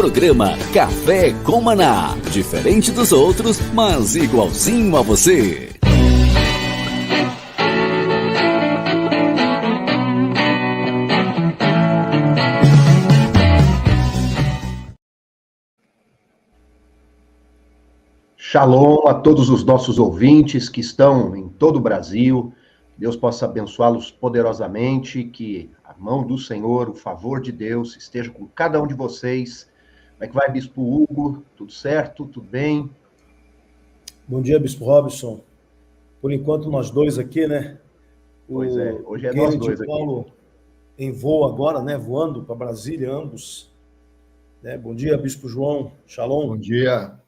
Programa Café com Maná. Diferente dos outros, mas igualzinho a você. Shalom a todos os nossos ouvintes que estão em todo o Brasil. Deus possa abençoá-los poderosamente, que a mão do Senhor, o favor de Deus esteja com cada um de vocês. Como é que vai, Bispo Hugo? Tudo certo? Tudo bem? Bom dia, Bispo Robson. Por enquanto, nós dois aqui, né? Pois é, hoje é nós dois aqui. Paulo em voo agora, né? Voando para Brasília, ambos. Né? Bom dia, Bispo João. Shalom. Bom dia.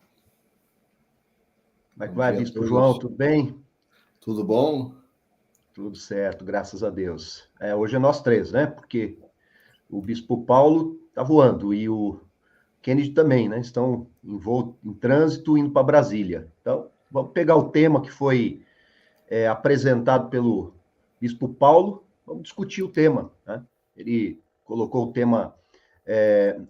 Como é que vai, Bispo João? Tudo bem? Tudo bom? Tudo certo, graças a Deus. Hoje é nós três, né? Porque o Bispo Paulo está voando e o Kennedy também, né? Estão em voo, em trânsito, indo para Brasília. Então, vamos pegar o tema que foi apresentado pelo Bispo Paulo, vamos discutir o tema, né? Ele colocou o tema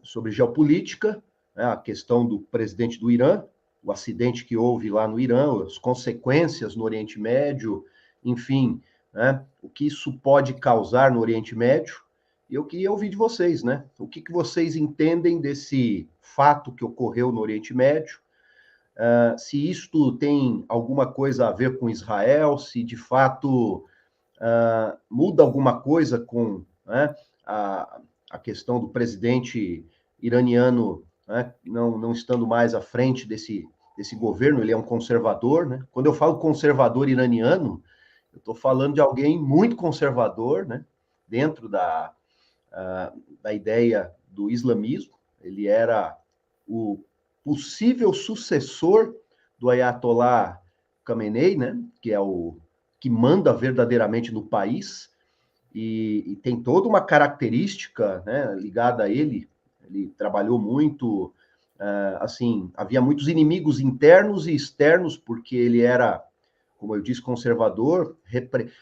sobre geopolítica, né? A questão do presidente do Irã, o acidente que houve lá no Irã, as consequências no Oriente Médio, enfim, né? O que isso pode causar no Oriente Médio. E eu queria ouvir de vocês, né? O que vocês entendem desse fato que ocorreu no Oriente Médio? Se isto tem alguma coisa a ver com Israel, se de fato muda alguma coisa com, né, a questão do presidente iraniano, né, não estando mais à frente desse governo, ele é um conservador, né? Quando eu falo conservador iraniano, eu estou falando de alguém muito conservador, né? Dentro da ideia do islamismo. Ele era o possível sucessor do Ayatollah Khamenei, né? Que é o que manda verdadeiramente no país, e tem toda uma característica, né, ligada a ele. Ele trabalhou muito, assim, havia muitos inimigos internos e externos, porque ele era, como eu disse, conservador,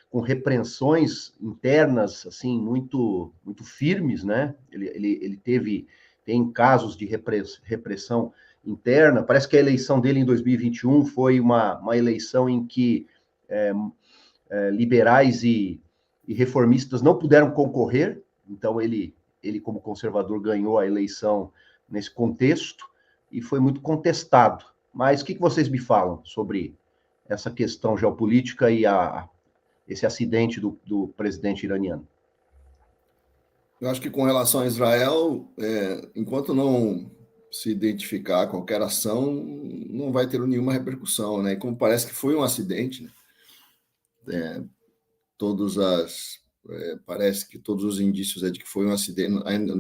com repreensões internas, assim, muito, muito firmes, né? Ele tem casos de repressão interna. Parece que a eleição dele em 2021 foi uma eleição em que liberais e reformistas não puderam concorrer, então ele, como conservador, ganhou a eleição nesse contexto e foi muito contestado. Mas o que vocês me falam sobre essa questão geopolítica e esse acidente do presidente iraniano? Eu acho que com relação a Israel, enquanto não se identificar qualquer ação, não vai ter nenhuma repercussão, né? E como parece que foi um acidente, né? Parece que todos os indícios de que foi um acidente. Ainda,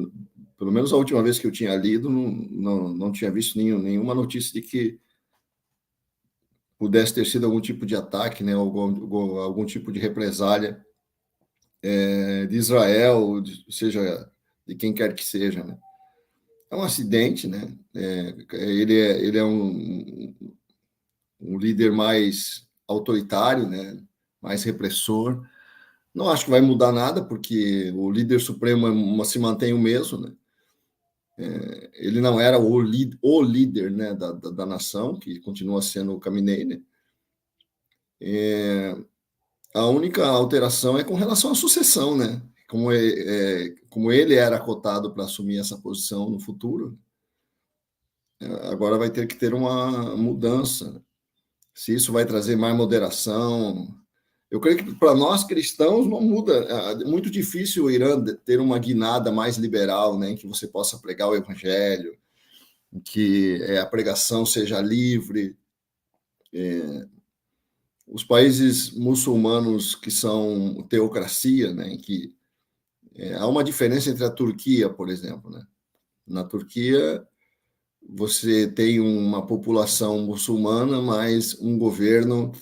pelo menos a última vez que eu tinha lido, não tinha visto nenhuma notícia de que pudesse ter sido algum tipo de ataque, né? Algum tipo de represália de Israel, seja de quem quer que seja, né? É um acidente, né? Ele é um líder mais autoritário, né? Mais repressor. Não acho que vai mudar nada, porque o líder supremo se mantém o mesmo, né? Ele não era o líder, né, da nação, que continua sendo o Khamenei, né? A única alteração é com relação à sucessão, né? Como ele era cotado para assumir essa posição no futuro, agora vai ter que ter uma mudança. Se isso vai trazer mais moderação. Eu creio que para nós cristãos não muda. É muito difícil o Irã ter uma guinada mais liberal, né, em que você possa pregar o evangelho, em que a pregação seja livre. Os países muçulmanos que são teocracia, né, em que há uma diferença entre a Turquia, por exemplo, né? Na Turquia, você tem uma população muçulmana, mas um governo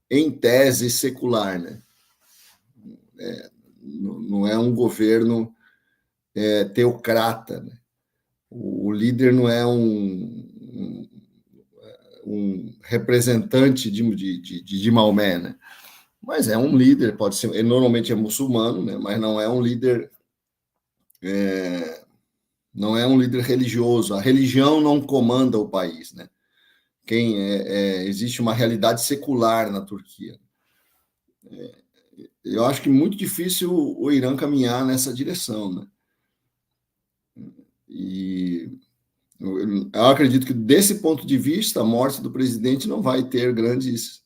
em tese secular, né? Não é um governo teocrata, né? O líder não é um representante de Maomé, né? Mas é um líder, pode ser, ele normalmente é muçulmano, né? Mas não é um líder Não é um líder religioso. A religião não comanda o país, né? Existe uma realidade secular na Turquia. Eu acho que é muito difícil o Irã caminhar nessa direção, né? E eu acredito que, desse ponto de vista, a morte do presidente não vai ter grandes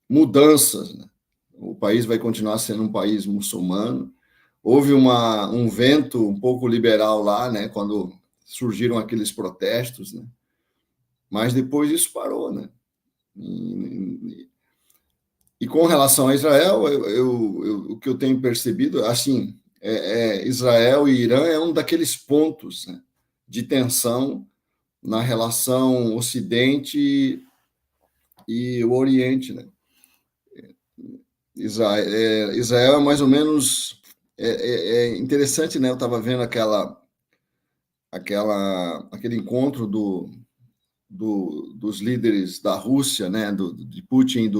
mudanças, né? O país vai continuar sendo um país muçulmano. Houve um vento um pouco liberal lá, né, quando surgiram aqueles protestos, né? Mas depois isso parou, né? E com relação a Israel, o que eu tenho percebido, assim, Israel e Irã é um daqueles pontos, né, de tensão na relação Ocidente e o Oriente, né? Israel é mais ou menos interessante, né? Eu estava vendo aquele encontro dos líderes da Rússia, né? De Putin,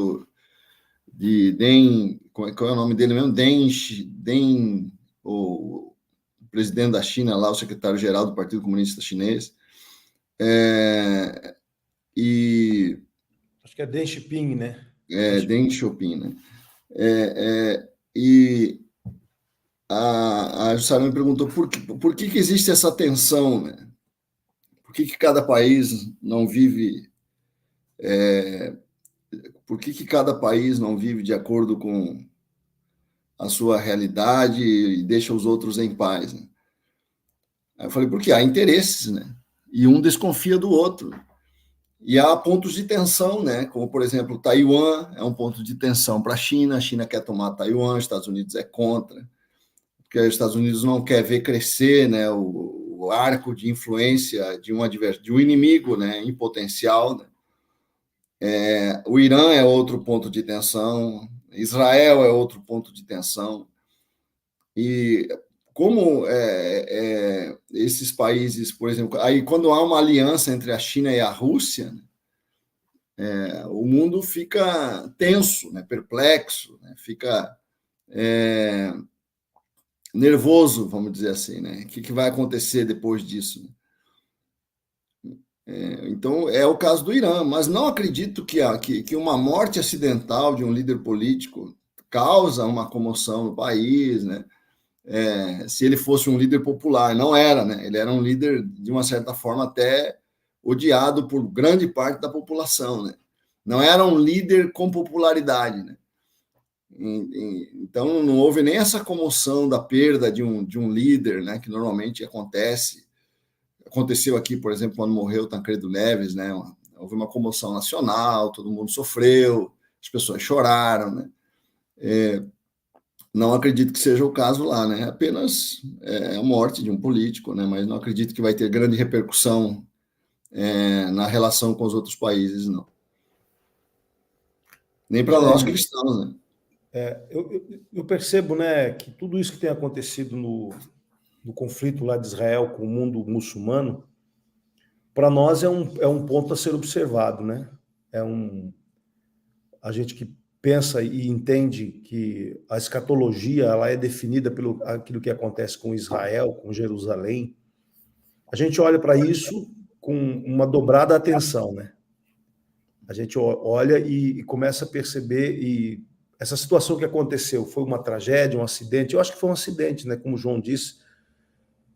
de Deng, qual é o nome dele mesmo? Deng, o presidente da China lá, o secretário-geral do Partido Comunista Chinês. Acho que é Deng Xiaoping, né? Deng Xiaoping, né? E a Jussara me perguntou por que existe essa tensão, né? Por que cada país não vive por que cada país não vive de acordo com a sua realidade e deixa os outros em paz, né? Aí eu falei, porque há interesses, né? E um desconfia do outro. E há pontos de tensão, né? Como, por exemplo, Taiwan é um ponto de tensão para a China quer tomar Taiwan, os Estados Unidos é contra, porque os Estados Unidos não quer ver crescer, né, o arco de influência de um inimigo, né, em potencial, né? O Irã é outro ponto de tensão, Israel é outro ponto de tensão. E como esses países, por exemplo, aí quando há uma aliança entre a China e a Rússia, né, o mundo fica tenso, né, perplexo, né, fica nervoso, vamos dizer assim, né? O que vai acontecer depois disso? Então, é o caso do Irã, mas não acredito que uma morte acidental de um líder político causa uma comoção no país, né? Se ele fosse um líder popular, não era, né? Ele era um líder, de uma certa forma, até odiado por grande parte da população, né? Não era um líder com popularidade, né? Então, não houve nem essa comoção da perda de um líder, né? Que normalmente aconteceu aqui, por exemplo, quando morreu Tancredo Neves, né? Houve uma comoção nacional, todo mundo sofreu, as pessoas choraram, né? Não acredito que seja o caso lá, né? Apenas a morte de um político, né? Mas não acredito que vai ter grande repercussão na relação com os outros países, não. Nem para nós cristãos, né? Eu percebo, né, que tudo isso que tem acontecido no conflito lá de Israel com o mundo muçulmano, para nós é um ponto a ser observado, né? A gente que pensa e entende que a escatologia ela é definida pelo aquilo que acontece com Israel, com Jerusalém. A gente olha para isso com uma dobrada atenção, né? A gente olha e começa a perceber e essa situação que aconteceu foi uma tragédia, um acidente? Eu acho que foi um acidente, né? Como o João disse,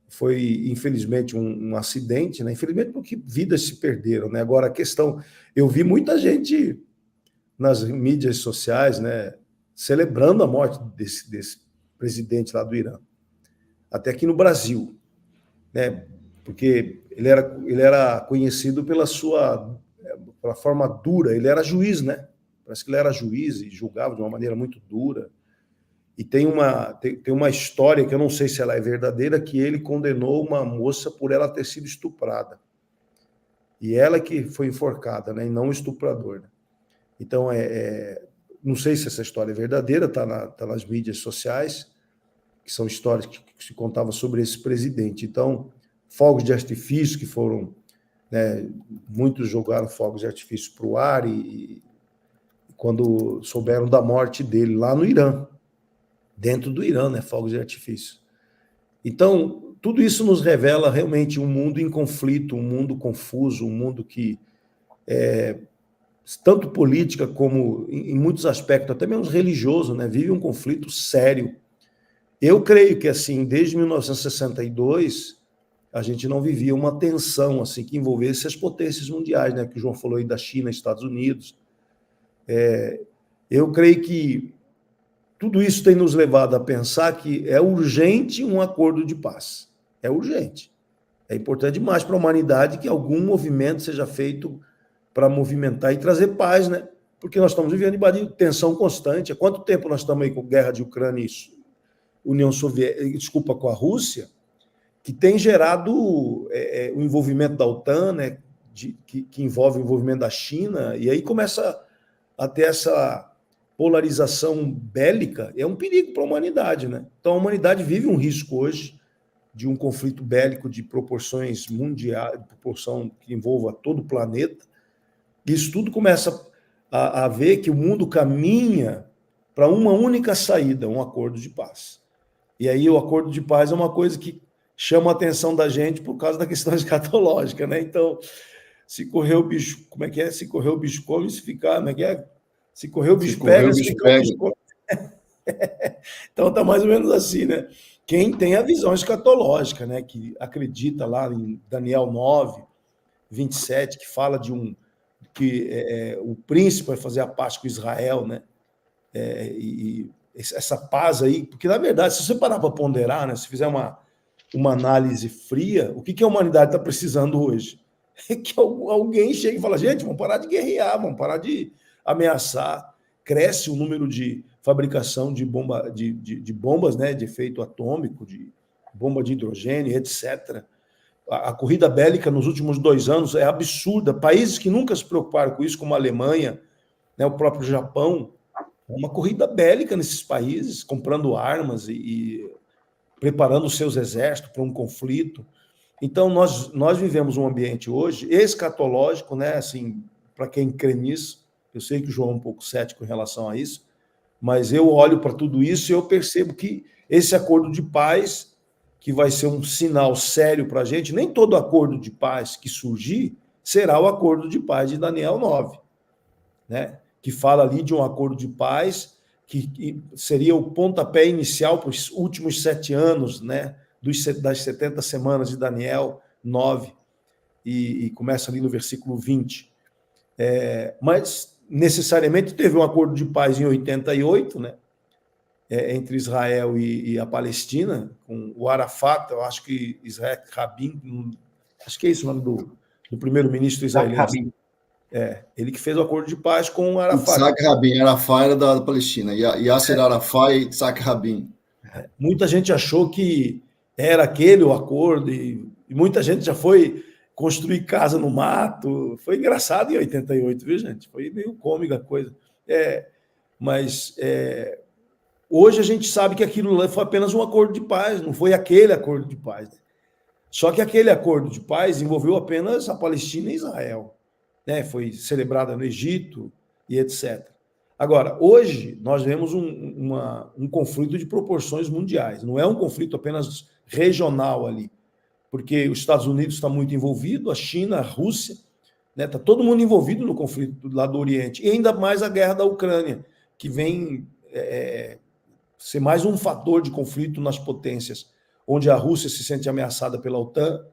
foi infelizmente um acidente, né? Infelizmente porque vidas se perderam, né? Agora a questão, eu vi muita gente nas mídias sociais, né, celebrando a morte desse presidente lá do Irã, até aqui no Brasil, né? Porque ele era conhecido pela forma dura, ele era juiz, né? Parece que ele era juiz e julgava de uma maneira muito dura. E tem uma história, que eu não sei se ela é verdadeira, que ele condenou uma moça por ela ter sido estuprada. E ela que foi enforcada, né? E não o estuprador. Né? Então, não sei se essa história é verdadeira, está nas mídias sociais, que são histórias que se contavam sobre esse presidente. Então, fogos de artifício que foram... Né, muitos jogaram fogos de artifício para o ar e quando souberam da morte dele lá no Irã, dentro do Irã, né, fogos de artifício. Então, tudo isso nos revela realmente um mundo em conflito, um mundo confuso, um mundo que, tanto política como em muitos aspectos, até mesmo religioso, né, vive um conflito sério. Eu creio que, assim, desde 1962, a gente não vivia uma tensão assim que envolvesse as potências mundiais, né, que o João falou aí da China, Estados Unidos. Eu creio que tudo isso tem nos levado a pensar que é urgente um acordo de paz. É urgente. É importante demais para a humanidade que algum movimento seja feito para movimentar e trazer paz, né? Porque nós estamos vivendo em tensão constante. Há quanto tempo nós estamos aí com guerra de Ucrânia e União Soviética, desculpa, com a Rússia, que tem gerado o envolvimento da OTAN, né? Que envolve o envolvimento da China, e aí começa a ter essa polarização bélica, é um perigo para a humanidade, né? Então a humanidade vive um risco hoje de um conflito bélico de proporções mundiais, proporção que envolva todo o planeta. Isso tudo começa a ver que o mundo caminha para uma única saída, um acordo de paz. E aí o acordo de paz é uma coisa que chama a atenção da gente por causa da questão escatológica, né? Então, se correr o bicho, como é que é? Se correr o bicho come, se ficar, como é que é? Se correr o bicho pega, se ficar o bicho come. Então tá mais ou menos assim, né? Quem tem a visão escatológica, né? Que acredita lá em Daniel 9, 27, que fala de que o príncipe vai fazer a paz com Israel, né? E essa paz aí, porque na verdade, se você parar para ponderar, né? Se fizer uma análise fria, o que a humanidade está precisando hoje? É que alguém chegue e fala, gente, vamos parar de guerrear, vamos parar de ameaçar. Cresce o número de fabricação de bombas, né, de efeito atômico, de bomba de hidrogênio, etc. A corrida bélica nos últimos 2 anos é absurda. Países que nunca se preocuparam com isso, como a Alemanha, né, o próprio Japão, uma corrida bélica nesses países, comprando armas e preparando os seus exércitos para um conflito. Então, nós vivemos um ambiente hoje escatológico, né, assim, para quem crê nisso. Eu sei que o João é um pouco cético em relação a isso, mas eu olho para tudo isso e eu percebo que esse acordo de paz, que vai ser um sinal sério para a gente, nem todo acordo de paz que surgir será o acordo de paz de Daniel 9, né? Que fala ali de um acordo de paz que seria o pontapé inicial para os últimos 7 anos, né? Das 70 semanas de Daniel 9, e começa ali no versículo 20. Mas necessariamente teve um acordo de paz em 88, né? Entre Israel e a Palestina, com o Arafat, eu acho que Israel Rabin, acho que é isso o nome do primeiro-ministro israelense. Ele que fez o acordo de paz com o Arafat. Isaac Rabin, Arafat era da Palestina, Yasser Arafat e Isaac Rabin. Muita gente achou que era aquele o acordo, e muita gente já foi construir casa no mato. Foi engraçado em 88, viu, gente? Foi meio cômica a coisa. Mas hoje a gente sabe que aquilo foi apenas um acordo de paz, não foi aquele acordo de paz. Só que aquele acordo de paz envolveu apenas a Palestina e Israel, né? Foi celebrada no Egito e etc. Agora, hoje, nós vemos um conflito de proporções mundiais. Não é um conflito apenas regional ali, porque os Estados Unidos está muito envolvido, a China, a Rússia, né? Está todo mundo envolvido no conflito lá do Oriente. E ainda mais a guerra da Ucrânia, que vem ser mais um fator de conflito nas potências, onde a Rússia se sente ameaçada pela OTAN.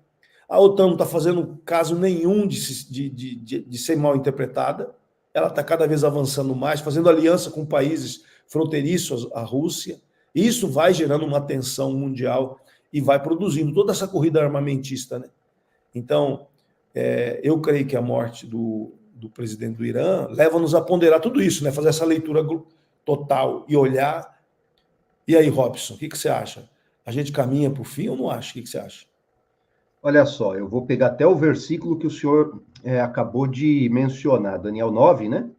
A OTAN não está fazendo caso nenhum de ser mal interpretada. Ela está cada vez avançando mais, fazendo aliança com países fronteiriços à Rússia. Isso vai gerando uma tensão mundial e vai produzindo toda essa corrida armamentista, né? Então, eu creio que a morte do presidente do Irã leva-nos a ponderar tudo isso, né? Fazer essa leitura total e olhar. E aí, Robson, o que você acha? A gente caminha para o fim ou não acha? O que você acha? Olha só, eu vou pegar até o versículo que o senhor acabou de mencionar, Daniel 9, né?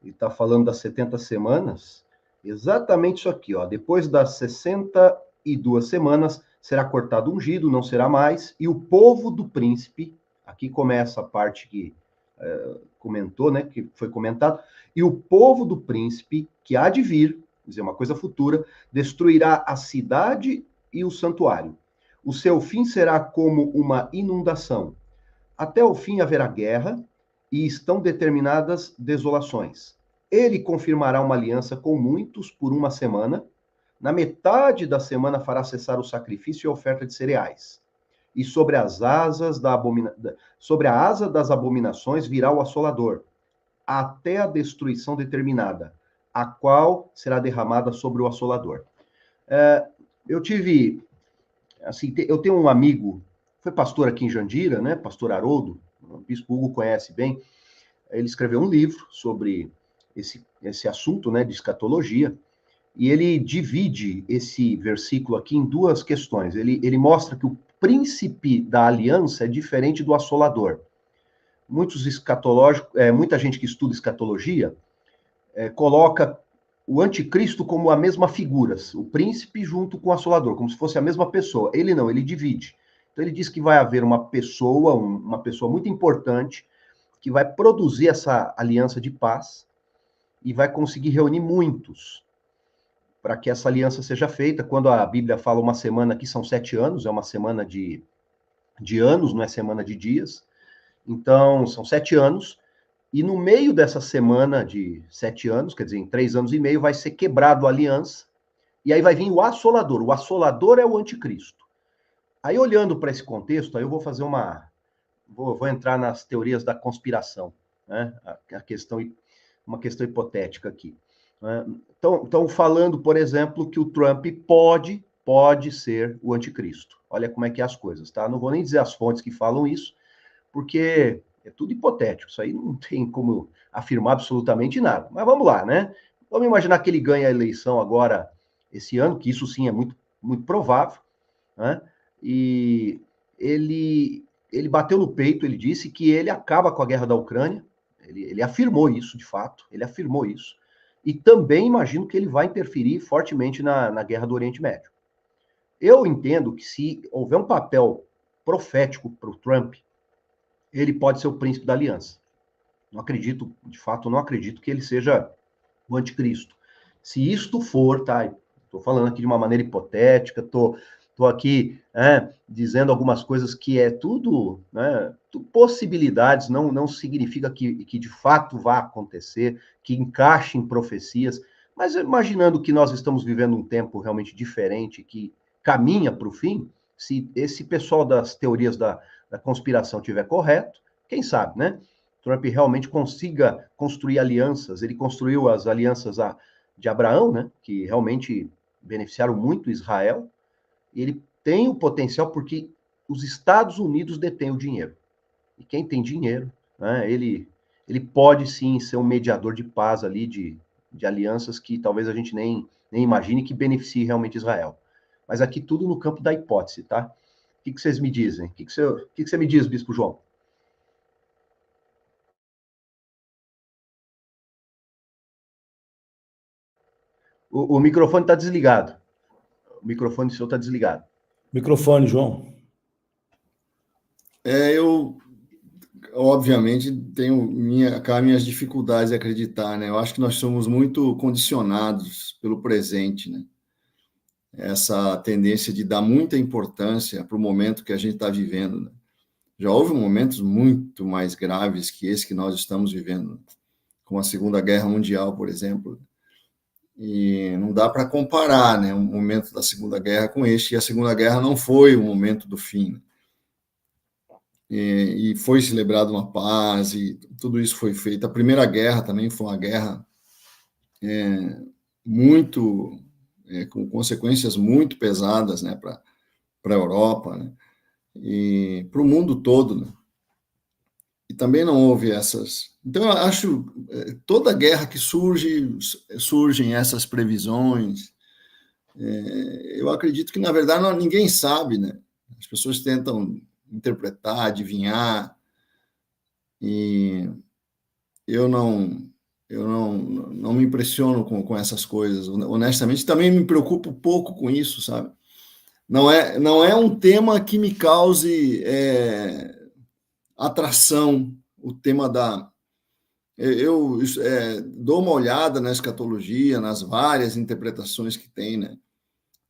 Ele está falando das 70 semanas. Exatamente isso aqui, ó. Depois das 62 semanas, será cortado o ungido, não será mais, e o povo do príncipe, aqui começa a parte que comentou, né? Que foi comentado, e o povo do príncipe, que há de vir, quer dizer, uma coisa futura, destruirá a cidade e o santuário. O seu fim será como uma inundação. Até o fim haverá guerra e estão determinadas desolações. Ele confirmará uma aliança com muitos por uma semana. Na metade da semana fará cessar o sacrifício e a oferta de cereais. E sobre sobre a asa das abominações virá o assolador, até a destruição determinada, a qual será derramada sobre o assolador. Eu tive, assim, eu tenho um amigo, foi pastor aqui em Jandira, né? Pastor Haroldo, o bispo Hugo conhece bem. Ele escreveu um livro sobre esse assunto, né, de escatologia. E ele divide esse versículo aqui em duas questões. Ele mostra que o príncipe da aliança é diferente do assolador. Muita gente que estuda escatologia coloca o anticristo como a mesma figura, o príncipe junto com o assolador, como se fosse a mesma pessoa. Ele não, ele divide. Então ele diz que vai haver uma pessoa muito importante, que vai produzir essa aliança de paz e vai conseguir reunir muitos para que essa aliança seja feita. Quando a Bíblia fala uma semana aqui, são 7 anos, é uma semana de anos, não é semana de dias. Então, são 7 anos, e no meio dessa semana de 7 anos, quer dizer, em 3 anos e meio, vai ser quebrado a aliança, e aí vai vir o assolador. O assolador é o anticristo. Aí, olhando para esse contexto, aí eu vou fazer vou entrar nas teorias da conspiração, né? Uma questão hipotética aqui. Então, falando, por exemplo, que o Trump pode ser o anticristo. Olha como é que é as coisas, tá? Não vou nem dizer as fontes que falam isso, porque é tudo hipotético. Isso aí não tem como afirmar absolutamente nada. Mas vamos lá, né? Vamos imaginar que ele ganha a eleição agora, esse ano, que isso sim é muito, muito provável, né? E ele bateu no peito, ele disse que ele acaba com a guerra da Ucrânia. Ele afirmou isso, de fato, ele afirmou isso. E também imagino que ele vai interferir fortemente na guerra do Oriente Médio. Eu entendo que se houver um papel profético para o Trump, ele pode ser o príncipe da aliança. Não acredito, de fato, não acredito que ele seja o anticristo. Se isto for, tá? Estou falando aqui de uma maneira hipotética, estou aqui dizendo algumas coisas que é tudo, né, possibilidades, não significa que de fato vá acontecer, que encaixe em profecias, mas imaginando que nós estamos vivendo um tempo realmente diferente, que caminha para o fim, se esse pessoal das teorias da conspiração tiver correto, quem sabe, né? Trump realmente consiga construir alianças. Ele construiu as alianças de Abraão, né, que realmente beneficiaram muito Israel. Ele tem o potencial porque os Estados Unidos detêm o dinheiro. E quem tem dinheiro, né, ele pode sim ser um mediador de paz ali, de alianças que talvez a gente nem imagine que beneficie realmente Israel. Mas aqui tudo no campo da hipótese, tá? O que vocês me dizem? O que você me diz, Bispo João? O microfone está desligado. O microfone seu está desligado. Microfone, João. Eu, obviamente, tenho minhas dificuldades de acreditar, né? Eu acho que nós somos muito condicionados pelo presente, né? Essa tendência de dar muita importância para o momento que a gente está vivendo, né? Já houve momentos muito mais graves que esse que nós estamos vivendo, como a Segunda Guerra Mundial, por exemplo. E não dá para comparar, né, o momento da Segunda Guerra com este, e a Segunda Guerra não foi o momento do fim. E foi celebrada uma paz, e tudo isso foi feito. A Primeira Guerra também foi uma guerra com consequências muito pesadas, né, para a Europa, né, e para o mundo todo, né. E também não houve essas... Então, eu acho toda guerra que surgem essas previsões. Eu acredito que, na verdade, ninguém sabe, né? As pessoas tentam interpretar, adivinhar, e eu não me impressiono com essas coisas. Honestamente, também me preocupo um pouco com isso, sabe? Não é um tema que me cause atração, o tema eu dou uma olhada na escatologia, nas várias interpretações que tem, né,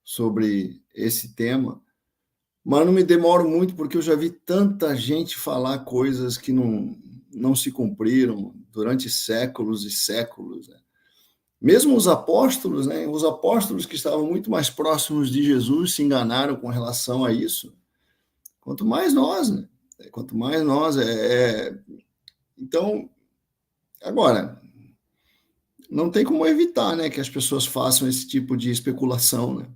sobre esse tema, Mas não me demoro muito, porque eu já vi tanta gente falar coisas que não se cumpriram durante séculos e séculos, né? Mesmo os apóstolos, né? Os apóstolos que estavam muito mais próximos de Jesus se enganaram com relação a isso. Quanto mais nós, né? Quanto mais nós. Então, agora, não tem como evitar, né, que as pessoas façam esse tipo de especulação, né?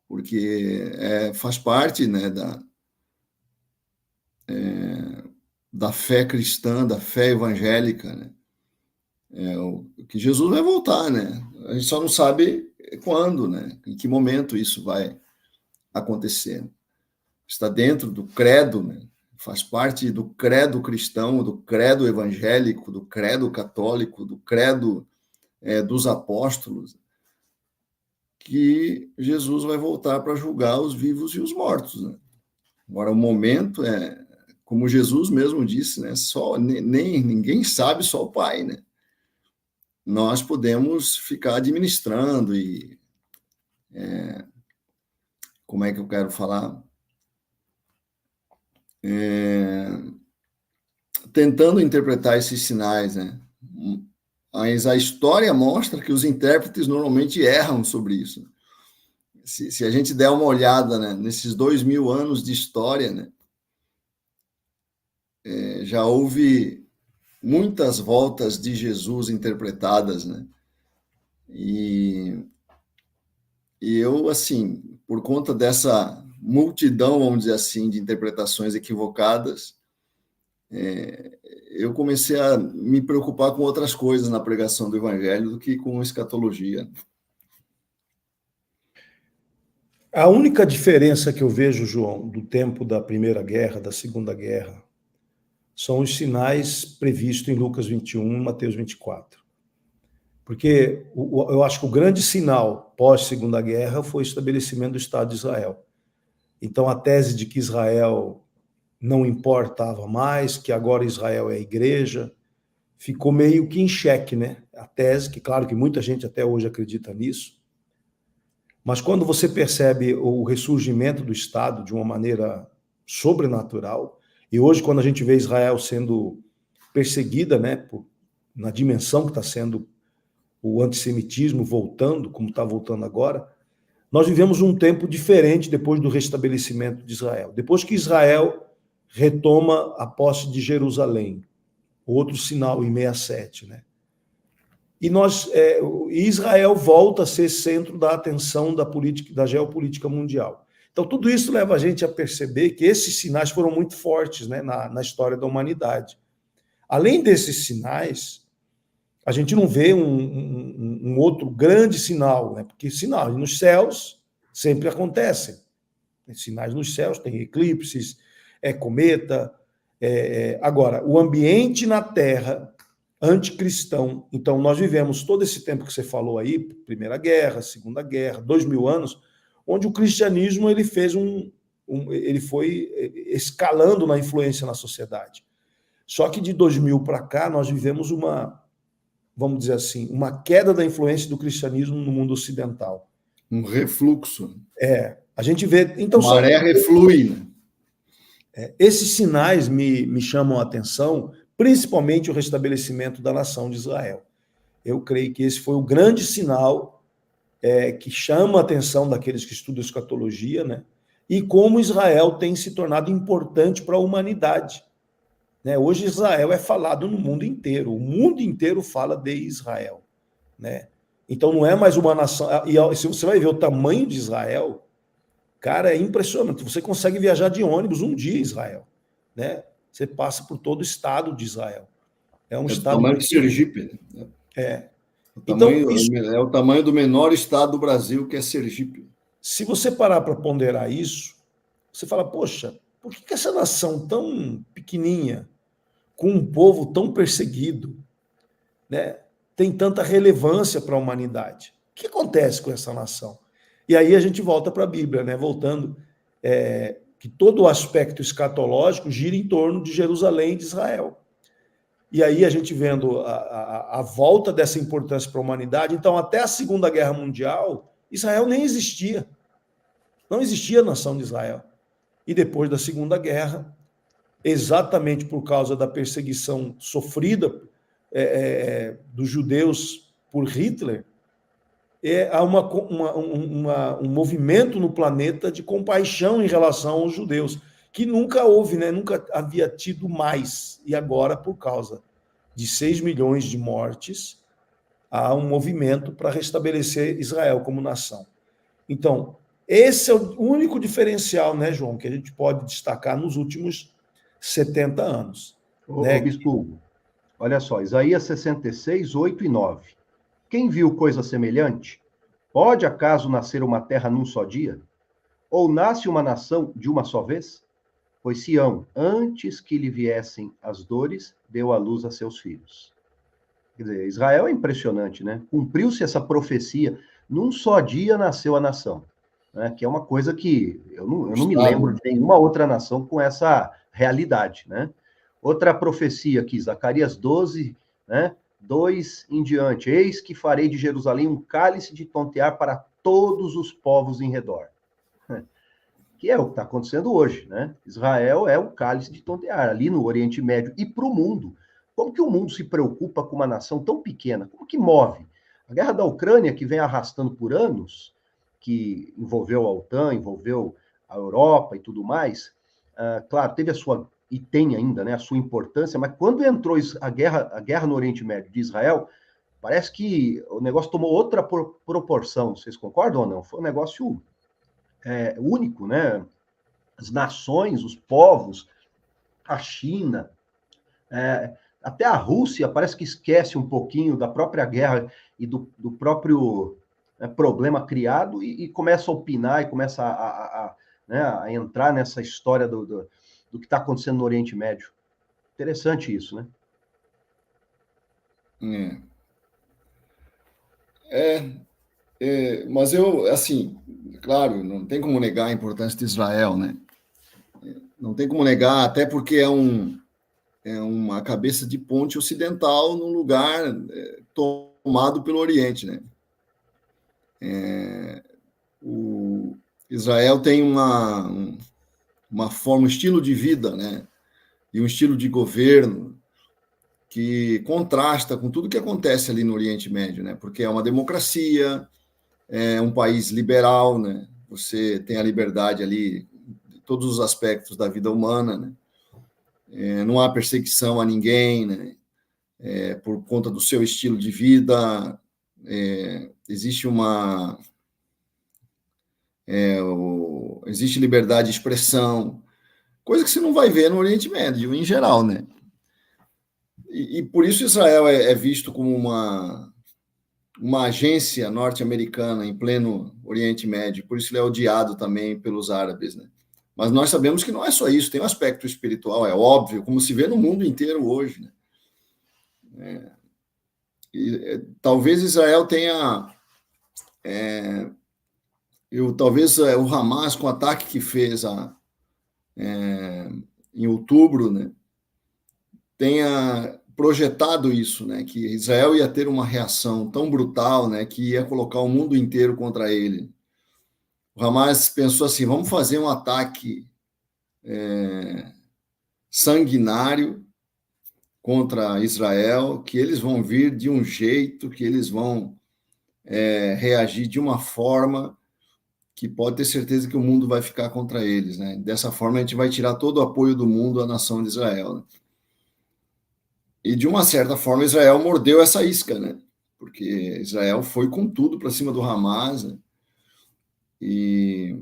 Porque faz parte, né, da fé cristã, da fé evangélica, né? Que Jesus vai voltar, né? A gente só não sabe quando, né? Em que momento isso vai acontecer. Está dentro do credo, né? Faz parte do credo cristão, do credo evangélico, do credo católico, do credo dos apóstolos, que Jesus vai voltar para julgar os vivos e os mortos, né? Agora, o momento como Jesus mesmo disse, né? Ninguém sabe, só o Pai, né? Nós podemos ficar administrando e como é que eu quero falar? Tentando interpretar esses sinais, né? Mas a história mostra que os intérpretes normalmente erram sobre isso. Se a gente der uma olhada, né, nesses 2000 anos de história, né, já houve muitas voltas de Jesus interpretadas, né? E eu, assim, por conta dessa multidão, vamos dizer assim, de interpretações equivocadas, eu comecei a me preocupar com outras coisas na pregação do Evangelho do que com escatologia. A única diferença que eu vejo, João, do tempo da Primeira Guerra, da Segunda Guerra, são os sinais previstos em Lucas 21 e Mateus 24. Porque eu acho que o grande sinal pós-Segunda Guerra foi o estabelecimento do Estado de Israel. Então, a tese de que Israel não importava mais, que agora Israel é a igreja, ficou meio que em xeque, né? A tese, que claro que muita gente até hoje acredita nisso, mas quando você percebe o ressurgimento do Estado de uma maneira sobrenatural, e hoje quando a gente vê Israel sendo perseguida, né, na dimensão que está sendo o antissemitismo voltando, como está voltando agora, nós vivemos um tempo diferente depois do restabelecimento de Israel. Depois que Israel retoma a posse de Jerusalém, outro sinal em 67, né? E Israel volta a ser centro da atenção da política, da geopolítica mundial. Então, tudo isso leva a gente a perceber que esses sinais foram muito fortes, né, na história da humanidade. Além desses sinais, a gente não vê um outro grande sinal, né? Porque sinais nos céus sempre acontecem. Tem sinais nos céus, tem eclipses, cometa. Agora, o ambiente na Terra anticristão. Então, nós vivemos todo esse tempo que você falou aí, Primeira Guerra, Segunda Guerra, 2000 anos, onde o cristianismo ele fez ele foi escalando na influência na sociedade. Só que de 2000 para cá, nós vivemos vamos dizer assim, uma queda da influência do cristianismo no mundo ocidental. Um refluxo. A gente vê... Então, a maré reflui, né? Esses sinais me chamam a atenção, principalmente o restabelecimento da nação de Israel. Eu creio que esse foi o grande sinal que chama a atenção daqueles que estudam escatologia, né? E como Israel tem se tornado importante para a humanidade. Né? Hoje Israel é falado no mundo inteiro, o mundo inteiro fala de Israel. Né? Então não é mais uma nação... E se você vai ver o tamanho de Israel, cara, é impressionante. Você consegue viajar de ônibus um dia em Israel. Né? Você passa por todo o estado de Israel. É um estado... o tamanho de Sergipe. Né? É o tamanho do menor estado do Brasil, que é Sergipe. Se você parar para ponderar isso, você fala, poxa, por que essa nação tão pequenininha, com um povo tão perseguido, né, tem tanta relevância para a humanidade? O que acontece com essa nação? E aí a gente volta para a Bíblia, né, voltando... que todo o aspecto escatológico gira em torno de Jerusalém e de Israel. E aí a gente vendo a volta dessa importância para a humanidade, então até a Segunda Guerra Mundial, Israel nem existia. Não existia nação de Israel. E depois da Segunda Guerra, exatamente por causa da perseguição sofrida dos judeus por Hitler, há um movimento no planeta de compaixão em relação aos judeus, que nunca houve, né? Nunca havia tido mais. E agora, por causa de 6 milhões de mortes, há um movimento para restabelecer Israel como nação. Então, esse é o único diferencial, né, João, que a gente pode destacar nos últimos 70 anos. Ô, Bispo Hugo, olha só, Isaías 66, 8 e 9. Quem viu coisa semelhante? Pode acaso nascer uma terra num só dia? Ou nasce uma nação de uma só vez? Pois Sião, antes que lhe viessem as dores, deu à luz a seus filhos. Quer dizer, Israel é impressionante, né? Cumpriu-se essa profecia, num só dia nasceu a nação, né? Que é uma coisa que eu não me lembro de nenhuma outra nação com essa realidade, né? Outra profecia aqui, Zacarias 12, né? 2 em diante. Eis que farei de Jerusalém um cálice de tontear para todos os povos em redor. Que é o que está acontecendo hoje, né? Israel é o cálice de tontear ali no Oriente Médio e para o mundo. Como que o mundo se preocupa com uma nação tão pequena? Como que move? A guerra da Ucrânia, que vem arrastando por anos, que envolveu a OTAN, envolveu a Europa e tudo mais, claro, teve a sua, e tem ainda, né, a sua importância, mas quando entrou a guerra no Oriente Médio de Israel, parece que o negócio tomou outra proporção. Vocês concordam ou não? Foi um negócio único, né? As nações, os povos, a China, até a Rússia parece que esquece um pouquinho da própria guerra e do próprio problema criado e começa a opinar e começa a entrar nessa história do que está acontecendo no Oriente Médio. Interessante isso, né? Mas eu, assim, claro, não tem como negar a importância de Israel, né? Não tem como negar, até porque é uma cabeça de ponte ocidental num lugar tomado pelo Oriente, né? O Israel tem uma forma, um estilo de vida, né? E um estilo de governo que contrasta com tudo que acontece ali no Oriente Médio, né? Porque é uma democracia, é um país liberal, né? Você tem a liberdade ali de todos os aspectos da vida humana, né? Não há perseguição a ninguém, né? Por conta do seu estilo de vida, existe existe liberdade de expressão, coisa que você não vai ver no Oriente Médio em geral, né? E por isso Israel é visto como uma agência norte-americana em pleno Oriente Médio, por isso ele é odiado também pelos árabes, né? Mas nós sabemos que não é só isso, tem um aspecto espiritual, é óbvio, como se vê no mundo inteiro hoje, né? Talvez Israel tenha... talvez o Hamas, com o ataque que fez em outubro, né, tenha projetado isso, né, que Israel ia ter uma reação tão brutal, né, que ia colocar o mundo inteiro contra ele. O Hamas pensou assim, vamos fazer um ataque sanguinário contra Israel, que eles vão vir de um jeito, que eles vão reagir de uma forma que pode ter certeza que o mundo vai ficar contra eles, né? Dessa forma a gente vai tirar todo o apoio do mundo à nação de Israel, né? E de uma certa forma Israel mordeu essa isca, né? Porque Israel foi com tudo para cima do Hamas, né? E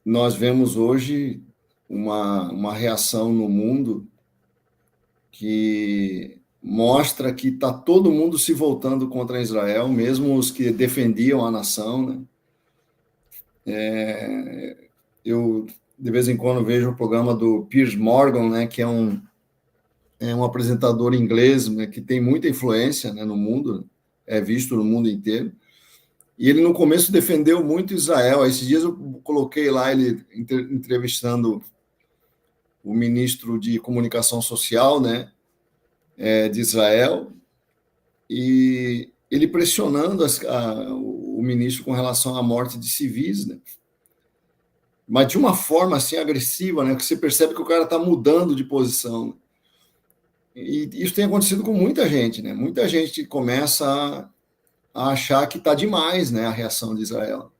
nós vemos hoje uma reação no mundo que mostra que está todo mundo se voltando contra Israel, mesmo os que defendiam a nação, né? Eu, de vez em quando, vejo o programa do Piers Morgan, né, que é um apresentador inglês, né, que tem muita influência, né, no mundo, é visto no mundo inteiro. E ele, no começo, defendeu muito Israel. Esses dias eu coloquei lá ele entrevistando o ministro de Comunicação Social, né, de Israel, e ele pressionando o ministro com relação à morte de civis, né? mas de uma forma assim agressiva, né? Que você percebe que o cara está mudando de posição. E isso tem acontecido com muita gente, né? Muita gente começa a achar que está demais, né? A reação de Israel.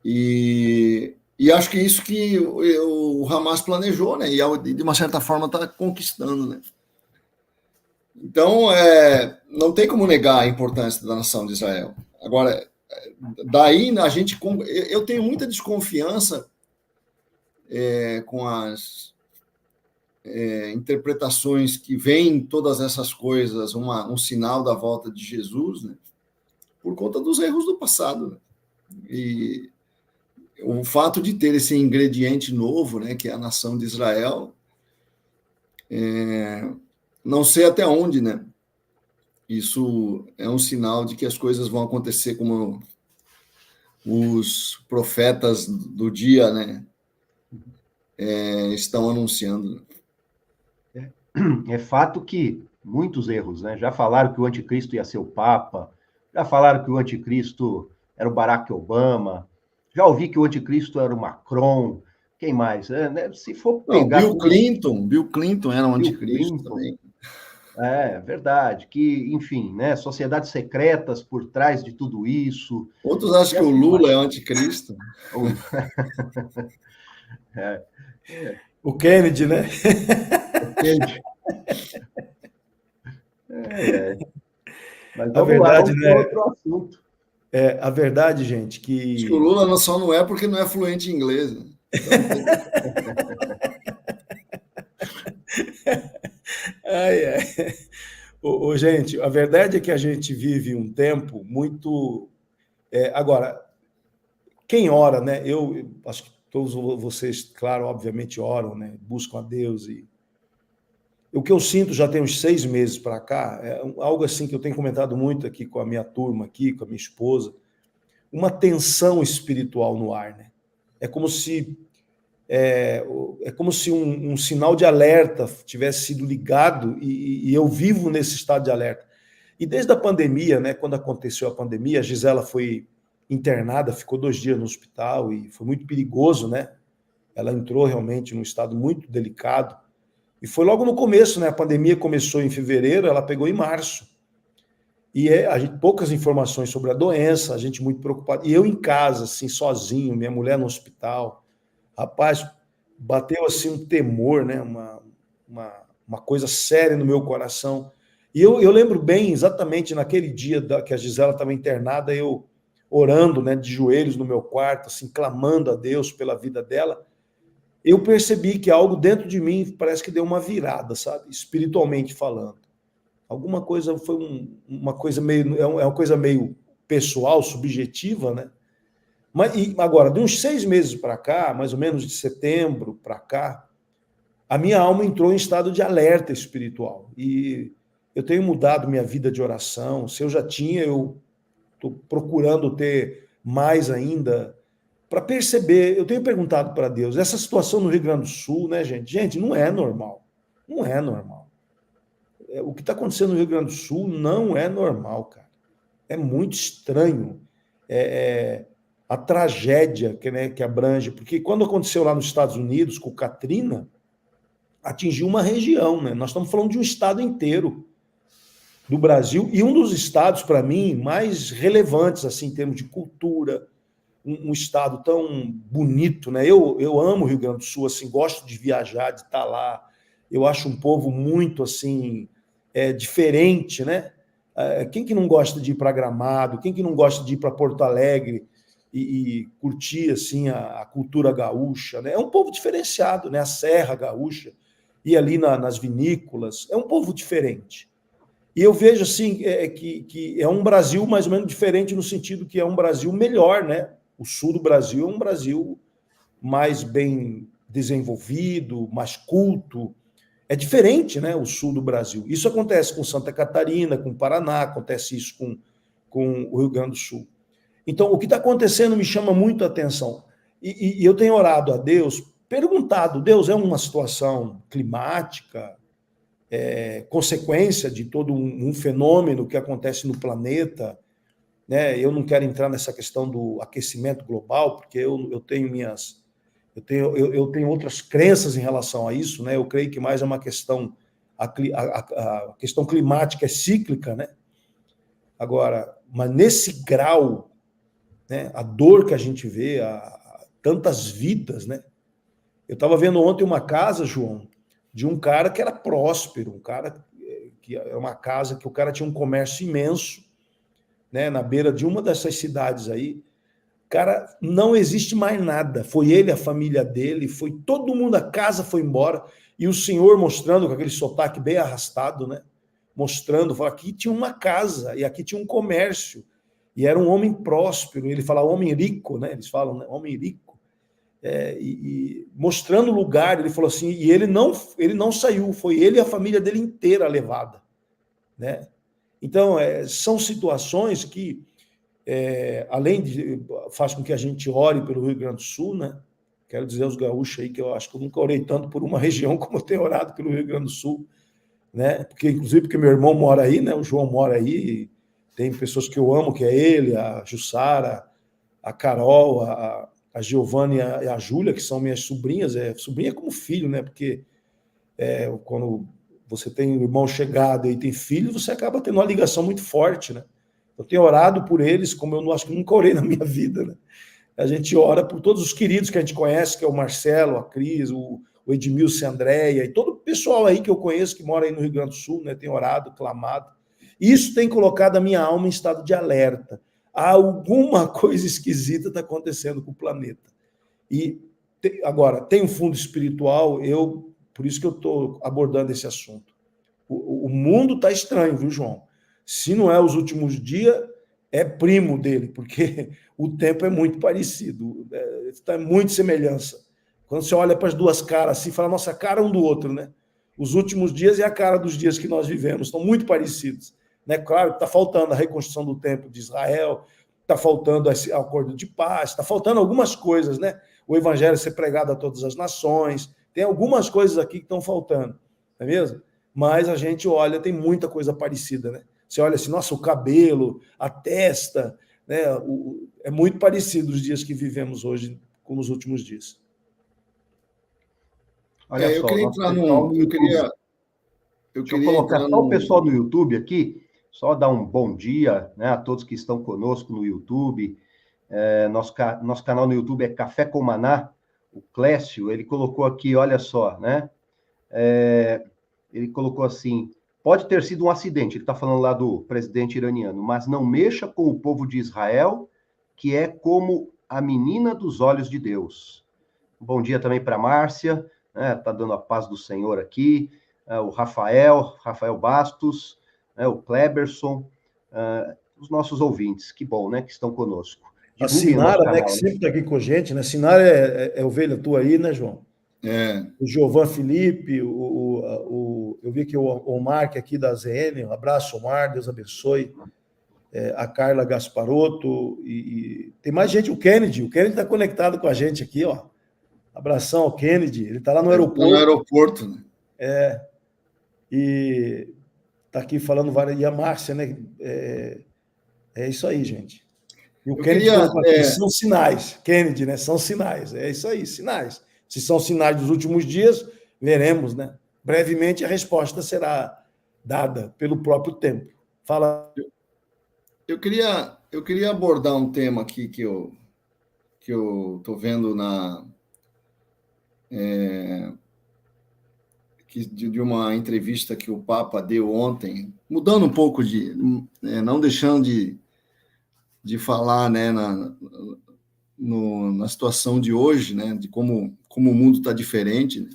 E acho que isso que o Hamas planejou, né? E de uma certa forma está conquistando, né? Então, não tem como negar a importância da nação de Israel. Agora, daí eu tenho muita desconfiança com as interpretações que veem todas essas coisas, um sinal da volta de Jesus, né? Por conta dos erros do passado, né? E o fato de ter esse ingrediente novo, né, que é a nação de Israel, não sei até onde, né? Isso é um sinal de que as coisas vão acontecer como os profetas do dia, né, estão anunciando. É fato que muitos erros, né? Já falaram que o anticristo ia ser o Papa, já falaram que o anticristo era o Barack Obama, já ouvi que o anticristo era o Macron, quem mais? Né? Se for pegar... Bill Clinton era um anticristo também. É verdade, que, enfim, né, sociedades secretas por trás de tudo isso. Outros acham que o Lula é o anticristo. O Kennedy, né? O Kennedy. Mas a verdade, vamos né? outro assunto. A verdade, gente, que... Acho que o Lula só não é porque não é fluente em inglês. Né? Gente, a verdade é que a gente vive um tempo muito... Agora, quem ora, né? Eu acho que todos vocês, claro, obviamente oram, né? Buscam a Deus. E o que eu sinto já tem uns 6 meses para cá, é algo assim que eu tenho comentado muito aqui com a minha turma, aqui, com a minha esposa, uma tensão espiritual no ar, né? É como se um sinal de alerta tivesse sido ligado e eu vivo nesse estado de alerta. E desde a pandemia, né, quando aconteceu a pandemia, a Gisela foi internada, ficou 2 dias no hospital e foi muito perigoso, né? Ela entrou realmente num estado muito delicado. E foi logo no começo, né? A pandemia começou em fevereiro, ela pegou em março. E a gente, poucas informações sobre a doença, a gente muito preocupado. E eu em casa, assim, sozinho, minha mulher no hospital. Rapaz, bateu assim um temor, né? Uma coisa séria no meu coração. E eu lembro bem, exatamente naquele dia que a Gisela estava internada, eu orando, né, de joelhos no meu quarto, assim, clamando a Deus pela vida dela, eu percebi que algo dentro de mim parece que deu uma virada, sabe? Espiritualmente falando. Alguma coisa foi uma coisa meio... É uma coisa meio pessoal, subjetiva, né? Mas agora, de uns 6 meses para cá, mais ou menos de setembro para cá, a minha alma entrou em estado de alerta espiritual. E eu tenho mudado minha vida de oração. Se eu já tinha, eu estou procurando ter mais ainda para perceber. Eu tenho perguntado para Deus, essa situação no Rio Grande do Sul, né, gente? Gente, não é normal. Não é normal. O que está acontecendo no Rio Grande do Sul não é normal, cara. É muito estranho. A tragédia que abrange, porque quando aconteceu lá nos Estados Unidos com o Katrina, atingiu uma região, né? Nós estamos falando de um estado inteiro do Brasil, e um dos estados, para mim, mais relevantes, assim, em termos de cultura, um estado tão bonito, né? Eu amo o Rio Grande do Sul, assim, gosto de viajar, de estar lá. Eu acho um povo muito, assim, diferente, né? Quem que não gosta de ir para Gramado? Quem que não gosta de ir para Porto Alegre e curtir, assim, a cultura gaúcha, né? É um povo diferenciado, né? A Serra Gaúcha, e ali nas vinícolas, é um povo diferente. E eu vejo, assim, que é um Brasil mais ou menos diferente no sentido que é um Brasil melhor, né? O sul do Brasil é um Brasil mais bem desenvolvido, mais culto. É diferente, né, o sul do Brasil. Isso acontece com Santa Catarina, com Paraná, acontece isso com o Rio Grande do Sul. Então, o que está acontecendo me chama muito a atenção. E eu tenho orado a Deus, perguntado, Deus, é uma situação climática, consequência de todo um fenômeno que acontece no planeta, né? Eu não quero entrar nessa questão do aquecimento global, porque eu tenho eu tenho outras crenças em relação a isso, né? Eu creio que mais é uma questão, a questão climática é cíclica, né? Agora, mas nesse grau, né, a dor que a gente vê, tantas vidas, né? Eu estava vendo ontem uma casa, João, de um cara que era próspero, um cara que é uma casa que o cara tinha um comércio imenso, né, na beira de uma dessas cidades aí. Cara, não existe mais nada. Foi ele, a família dele, foi todo mundo, a casa foi embora. E o senhor mostrando com aquele sotaque bem arrastado, né? Mostrando, falou, aqui tinha uma casa e aqui tinha um comércio. E era um homem próspero. Ele fala homem rico, né? Eles falam, né? Homem rico. E mostrando o lugar, ele falou assim, e ele não saiu, foi ele e a família dele inteira levada, né? Então, são situações que além de faz com que a gente ore pelo Rio Grande do Sul, né? Quero dizer aos gaúchos aí que eu acho que eu nunca orei tanto por uma região como eu tenho orado pelo Rio Grande do Sul, né? Porque meu irmão mora aí, né? O João mora aí, tem pessoas que eu amo, que é ele, a Jussara, a Carol, a Giovana e a Júlia, que são minhas sobrinhas, sobrinha como filho, né? Porque quando você tem um irmão chegado e tem filho, você acaba tendo uma ligação muito forte, né? Eu tenho orado por eles, como eu acho que nunca orei na minha vida, né? A gente ora por todos os queridos que a gente conhece, que é o Marcelo, a Cris, o Edmilson, a Andréia, e todo o pessoal aí que eu conheço, que mora aí no Rio Grande do Sul, né? Tem orado, clamado. Isso tem colocado a minha alma em estado de alerta. Alguma coisa esquisita está acontecendo com o planeta. E agora, tem um fundo espiritual, por isso que eu estou abordando esse assunto. O mundo está estranho, viu, João? Se não é os últimos dias, é primo dele, porque o tempo é muito parecido, está muito semelhança. Quando você olha para as duas caras assim, fala, nossa, cara um do outro, né? Os últimos dias e a cara dos dias que nós vivemos estão muito parecidos. Né? Claro, está faltando a reconstrução do templo de Israel, está faltando esse acordo de paz, está faltando algumas coisas, né? O evangelho ser pregado a todas as nações, tem algumas coisas aqui que estão faltando, não é mesmo? Mas a gente olha, tem muita coisa parecida, né? Você olha assim, nossa, o cabelo, a testa, né? É muito parecido os dias que vivemos hoje com os últimos dias. Olha eu só, queria entrar num... Deixa eu colocar só o pessoal no YouTube aqui, só dar um bom dia, né, a todos que estão conosco no YouTube. Nosso canal no YouTube é Café com Maná. O Clécio, ele colocou aqui, olha só, né? Ele colocou assim, pode ter sido um acidente, ele está falando lá do presidente iraniano, mas não mexa com o povo de Israel, que é como a menina dos olhos de Deus. Bom dia também para a Márcia, né, tá dando a paz do Senhor aqui, o Rafael Bastos, o Kleberson, os nossos ouvintes, que bom, né, que estão conosco. A Sinara, né, que sempre está aqui com a gente, né? Sinara é ovelha tua aí, né, João? O Giovan Felipe, eu vi que o Omar, que é aqui da ZN, um abraço, Omar, Deus abençoe. A Carla Gasparotto, e tem mais gente, o Kennedy está conectado com a gente aqui, ó. Abração ao Kennedy, ele está lá no aeroporto. Tá no aeroporto, né? E está aqui falando várias, e a Márcia, né? É isso aí, gente. E o Kennedy são sinais, Kennedy, né? São sinais, é isso aí, sinais. Se são sinais dos últimos dias, veremos, né? Brevemente a resposta será dada pelo próprio tempo. Fala. Eu queria abordar um tema aqui que eu estou vendo de uma entrevista que o Papa deu ontem, mudando um pouco não deixando de falar, né, na situação de hoje, né, de como o mundo está diferente, né?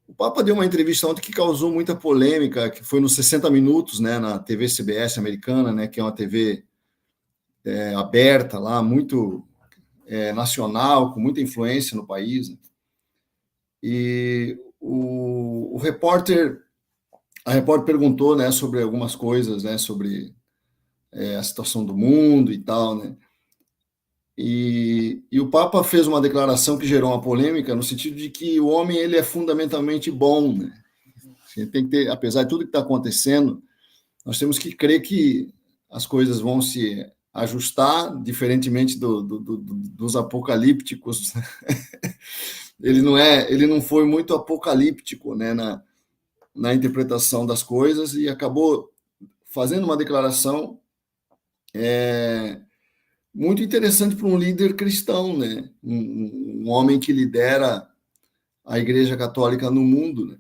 O Papa deu uma entrevista ontem que causou muita polêmica, que foi nos 60 Minutos, né, na TV CBS americana, né, que é uma TV aberta lá, muito nacional, com muita influência no país. Né? E a repórter perguntou, né, sobre algumas coisas, né, sobre a situação do mundo e tal, né? E o Papa fez uma declaração que gerou uma polêmica no sentido de que o homem ele é fundamentalmente bom, né? Tem que ter, apesar de tudo que está acontecendo, nós temos que crer que as coisas vão se ajustar, diferentemente dos apocalípticos. Ele não foi muito apocalíptico, né, na interpretação das coisas, e acabou fazendo uma declaração muito interessante para um líder cristão, né? Um homem que lidera a Igreja Católica no mundo, né?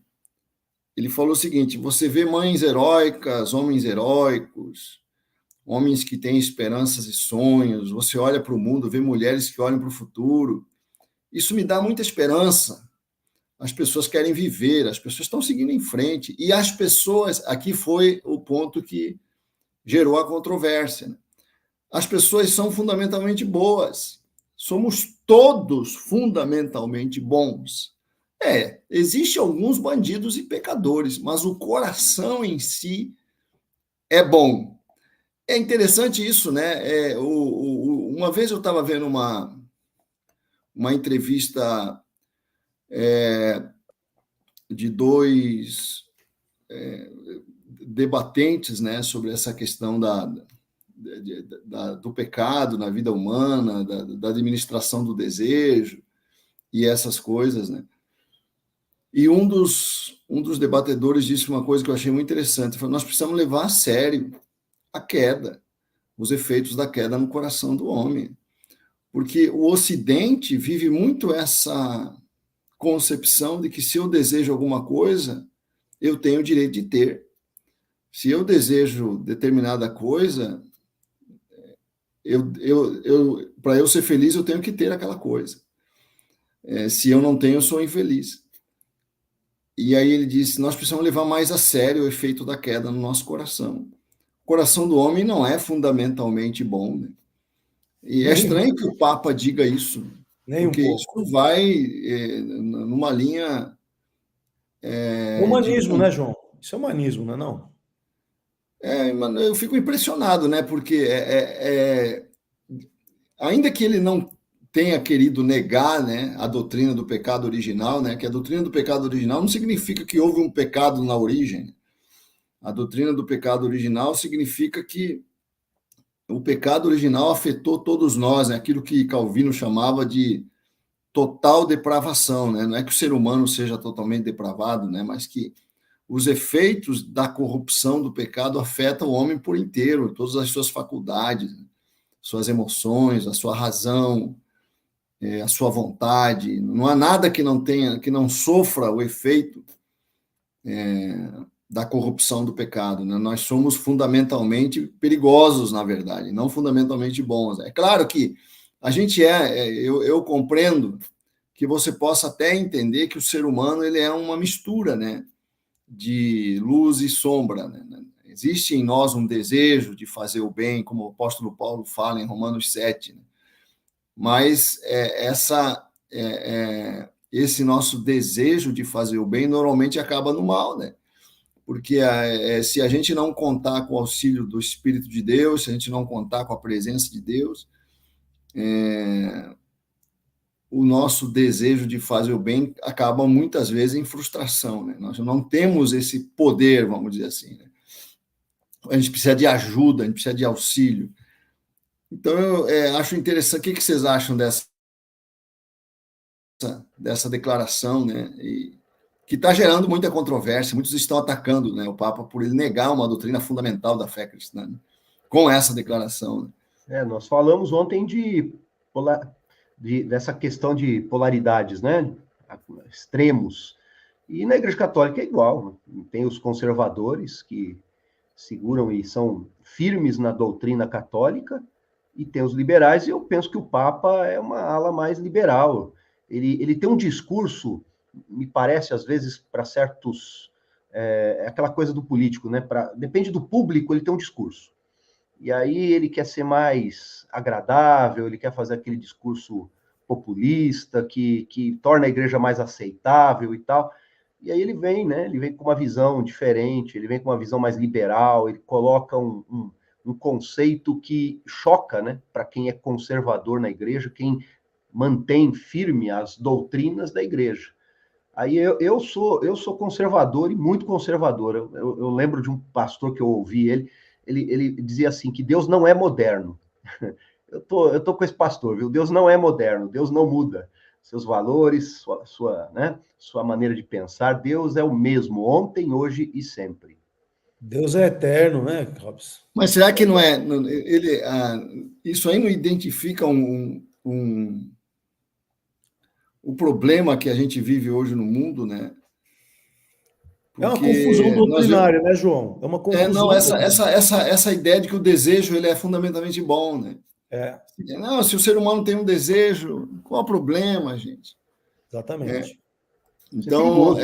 Ele falou o seguinte: você vê mães heróicas, homens heróicos, homens que têm esperanças e sonhos, você olha para o mundo, vê mulheres que olham para o futuro. Isso me dá muita esperança. As pessoas querem viver, as pessoas estão seguindo em frente. E as pessoas, aqui foi o ponto que gerou a controvérsia, né? As pessoas são fundamentalmente boas. Somos todos fundamentalmente bons. Existem alguns bandidos e pecadores, mas o coração em si é bom. É interessante isso, né? Uma vez eu estava vendo uma entrevista de dois debatentes, né, sobre essa questão do pecado na vida humana, da administração do desejo e essas coisas, né? E um dos debatedores disse uma coisa que eu achei muito interessante: falou, nós precisamos levar a sério a queda, os efeitos da queda no coração do homem, porque o Ocidente vive muito essa concepção de que se eu desejo alguma coisa, eu tenho o direito de ter. Se eu desejo determinada coisa, para eu ser feliz, eu tenho que ter aquela coisa. Se eu não tenho, eu sou infeliz. E aí ele disse, nós precisamos levar mais a sério o efeito da queda no nosso coração. O coração do homem não é fundamentalmente bom, né? E é estranho que o Papa diga isso, porque isso vai numa linha... humanismo, né, João? Isso é humanismo, não é não? Eu fico impressionado, né? Porque ainda que ele não tenha querido negar, né, a doutrina do pecado original, né? Que a doutrina do pecado original não significa que houve um pecado na origem. A doutrina do pecado original significa que o pecado original afetou todos nós, né? Aquilo que Calvino chamava de total depravação, né? Não é que o ser humano seja totalmente depravado, né? Mas que os efeitos da corrupção do pecado afetam o homem por inteiro, todas as suas faculdades, suas emoções, a sua razão, a sua vontade. Não há nada que não sofra o efeito da corrupção do pecado, né? Nós somos fundamentalmente perigosos, na verdade, não fundamentalmente bons. É claro que a gente eu compreendo que você possa até entender que o ser humano ele é uma mistura, né, de luz e sombra, né? Existe em nós um desejo de fazer o bem, como o apóstolo Paulo fala em Romanos 7, né? Mas esse nosso desejo de fazer o bem normalmente acaba no mal, né? Porque se a gente não contar com o auxílio do Espírito de Deus, se a gente não contar com a presença de Deus, o nosso desejo de fazer o bem acaba muitas vezes em frustração, né? Nós não temos esse poder, vamos dizer assim, né? A gente precisa de ajuda, a gente precisa de auxílio. Então, eu acho interessante. O que vocês acham dessa declaração, né? Que está gerando muita controvérsia, muitos estão atacando, né, o Papa por ele negar uma doutrina fundamental da fé cristã, né, com essa declaração. Né? Nós falamos ontem dessa questão de polaridades, né, extremos, e na Igreja Católica é igual, né? Tem os conservadores que seguram e são firmes na doutrina católica, e tem os liberais, e eu penso que o Papa é uma ala mais liberal. Ele tem um discurso, me parece, às vezes, para certos... aquela coisa do político, né? Depende do público, ele tem um discurso. E aí ele quer ser mais agradável, ele quer fazer aquele discurso populista, que torna a igreja mais aceitável e tal. E aí ele vem, né? Ele vem com uma visão diferente, ele vem com uma visão mais liberal, ele coloca um conceito que choca, né? Para quem é conservador na igreja, quem mantém firme as doutrinas da igreja. Aí eu sou conservador e muito conservador. Eu lembro de um pastor que eu ouvi ele ele dizia assim, que Deus não é moderno. Eu tô com esse pastor, viu? Deus não é moderno, Deus não muda seus valores, sua maneira de pensar. Deus é o mesmo, ontem, hoje e sempre. Deus é eterno, né, Robson? Mas será que não é... isso aí não identifica o problema que a gente vive hoje no mundo, né? É uma confusão doutrinária, né, João? É uma confusão. Essa ideia de que o desejo ele é fundamentalmente bom, né? Não, se o ser humano tem um desejo, qual é o problema, gente? Exatamente. Então,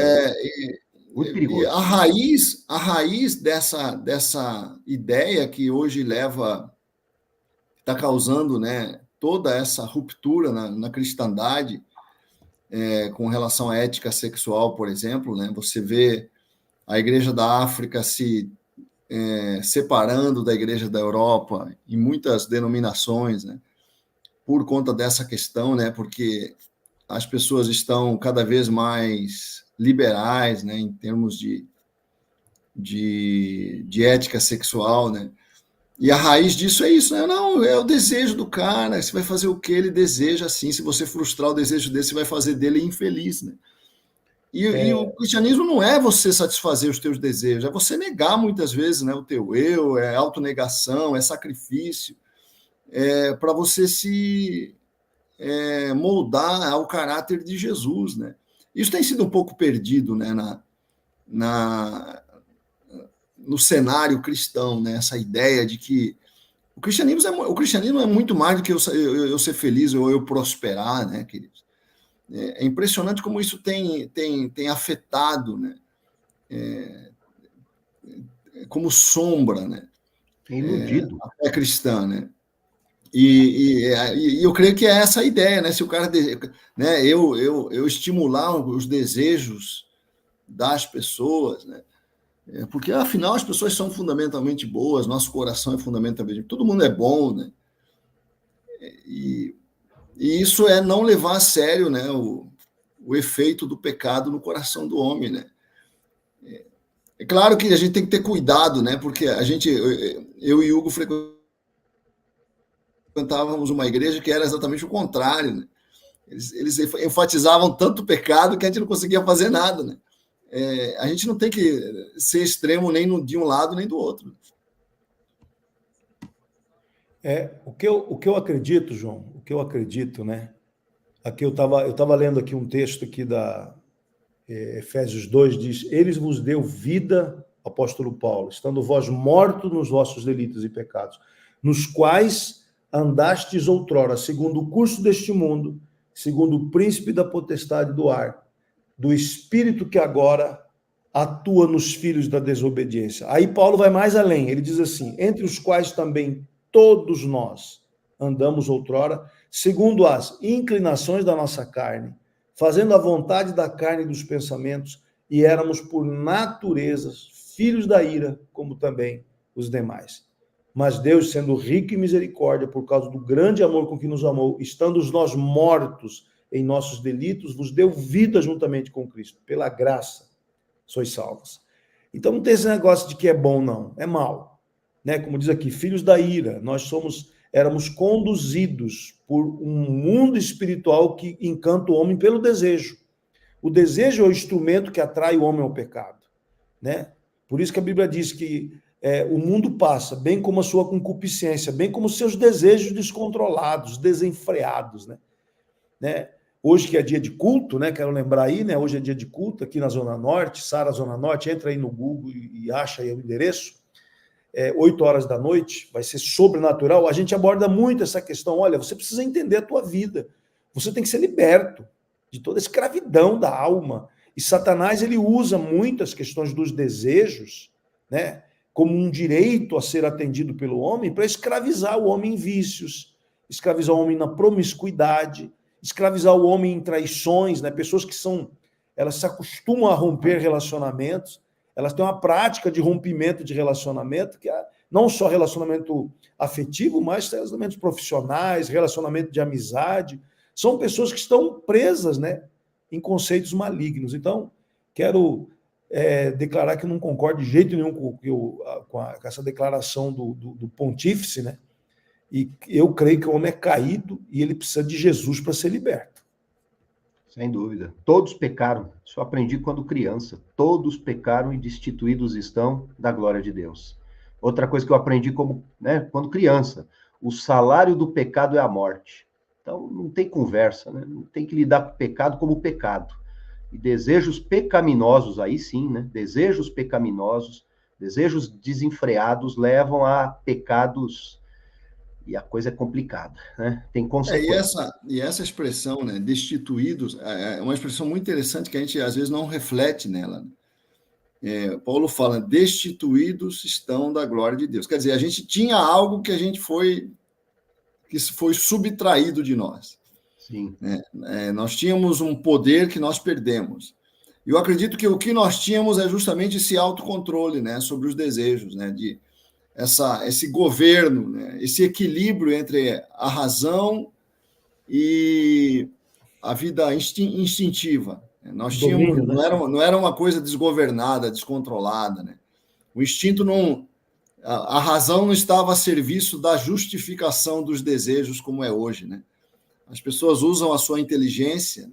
muito perigoso. A raiz dessa ideia que hoje está causando, né, toda essa ruptura na cristandade, com relação à ética sexual, por exemplo, né? Você vê a Igreja da África se separando da Igreja da Europa em muitas denominações, né? Por conta dessa questão, né? Porque as pessoas estão cada vez mais liberais, né? Em termos de ética sexual, né? E a raiz disso é isso, né? Não, é o desejo do cara, você vai fazer o que ele deseja, assim, se você frustrar o desejo dele, você vai fazer dele infeliz, né? E o cristianismo não é você satisfazer os teus desejos, é você negar muitas vezes, né, o teu eu, é autonegação, é sacrifício, para você se moldar ao caráter de Jesus, né? Isso tem sido um pouco perdido, né, no cenário cristão, né? Essa ideia de que o cristianismo é muito mais do que eu ser feliz ou eu prosperar, né, queridos? É impressionante como isso tem afetado, né? Como sombra, né? Tem iludido. A fé cristã, né? E eu creio que é essa a ideia, né? Se o cara, né? Eu estimular os desejos das pessoas, né? Porque afinal as pessoas são fundamentalmente boas, nosso coração é fundamentalmente, todo mundo é bom, né? E isso é não levar a sério, né, o efeito do pecado no coração do homem, né? É claro que a gente tem que ter cuidado, né? Porque eu e Hugo frequentávamos uma igreja que era exatamente o contrário, né? Eles enfatizavam tanto o pecado que a gente não conseguia fazer nada, né? A gente não tem que ser extremo nem de um lado nem do outro. O que eu acredito, João, o que eu acredito, né? Aqui eu estava lendo aqui um texto aqui da Efésios 2, diz: eles vos deu vida, apóstolo Paulo, estando vós mortos nos vossos delitos e pecados, nos quais andastes outrora, segundo o curso deste mundo, segundo o príncipe da potestade do ar, do espírito que agora atua nos filhos da desobediência. Aí Paulo vai mais além, ele diz assim: entre os quais também todos nós andamos outrora, segundo as inclinações da nossa carne, fazendo a vontade da carne e dos pensamentos, e éramos por natureza filhos da ira, como também os demais. Mas Deus, sendo rico em misericórdia, por causa do grande amor com que nos amou, estando nós mortos em nossos delitos, vos deu vida juntamente com Cristo. Pela graça sois salvos. Então não tem esse negócio de que é bom, não. É mal. Né? Como diz aqui, filhos da ira. Nós éramos conduzidos por um mundo espiritual que encanta o homem pelo desejo. O desejo é o instrumento que atrai o homem ao pecado. Né? Por isso que a Bíblia diz que o mundo passa, bem como a sua concupiscência, bem como os seus desejos descontrolados, desenfreados. Né? Hoje que é dia de culto, né? Quero lembrar aí, né? Hoje é dia de culto aqui na Zona Norte, Sara Zona Norte, entra aí no Google e acha aí o endereço. 8 horas da noite, vai ser sobrenatural. A gente aborda muito essa questão. Olha, você precisa entender a tua vida. Você tem que ser liberto de toda a escravidão da alma. E Satanás, ele usa muito as questões dos desejos, né, como um direito a ser atendido pelo homem, para escravizar o homem em vícios, escravizar o homem na promiscuidade, escravizar o homem em traições, né? Pessoas que elas se acostumam a romper relacionamentos, elas têm uma prática de rompimento de relacionamento, que é não só relacionamento afetivo, mas relacionamentos profissionais, relacionamento de amizade. São pessoas que estão presas, né, em conceitos malignos. Então, quero declarar que não concordo de jeito nenhum com essa declaração do pontífice, né? E eu creio que o homem é caído e ele precisa de Jesus para ser liberto. Sem dúvida. Todos pecaram. Isso eu aprendi quando criança. Todos pecaram e destituídos estão da glória de Deus. Outra coisa que eu aprendi quando criança. O salário do pecado é a morte. Então, não tem conversa, né? Não tem que lidar com o pecado como pecado. E desejos pecaminosos, aí sim, né? Desejos pecaminosos, desejos desenfreados levam a pecados. E a coisa é complicada, né? Tem consequências. E essa expressão, né, destituídos, é uma expressão muito interessante que a gente às vezes não reflete nela. Paulo fala, destituídos estão da glória de Deus. Quer dizer, a gente tinha algo que que foi subtraído de nós. Sim. Nós tínhamos um poder que nós perdemos. E eu acredito que o que nós tínhamos é justamente esse autocontrole, né, sobre os desejos, né, esse governo, né, esse equilíbrio entre a razão e a vida instintiva. Nós tínhamos, Domínio, né? não era uma coisa desgovernada, descontrolada, né? O instinto não, a razão não estava a serviço da justificação dos desejos como é hoje, né? As pessoas usam a sua inteligência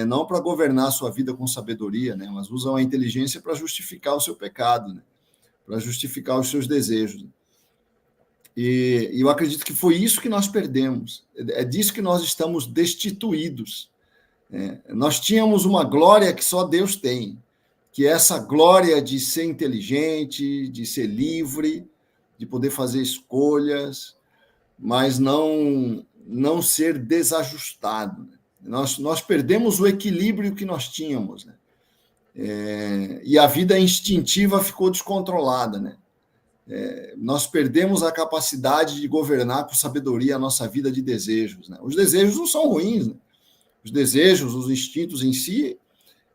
não para governar a sua vida com sabedoria, né? Mas usam a inteligência para justificar o seu pecado, né? Para justificar os seus desejos. E eu acredito que foi isso que nós perdemos. É disso que nós estamos destituídos. Nós tínhamos uma glória que só Deus tem, que é essa glória de ser inteligente, de ser livre, de poder fazer escolhas, mas não ser desajustado. Nós perdemos o equilíbrio que nós tínhamos, né? E a vida instintiva ficou descontrolada, né? Nós perdemos a capacidade de governar com sabedoria a nossa vida de desejos, né? Os desejos não são ruins, né? Os desejos, os instintos em si,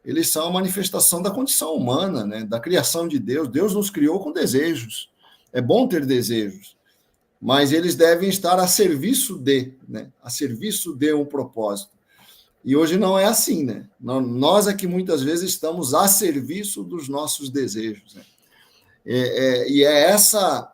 eles são a manifestação da condição humana, né? Da criação de Deus. Deus nos criou com desejos. É bom ter desejos, mas eles devem estar a serviço né? A serviço de um propósito. E hoje não é assim, né? Nós é que muitas vezes estamos a serviço dos nossos desejos, né? E é essa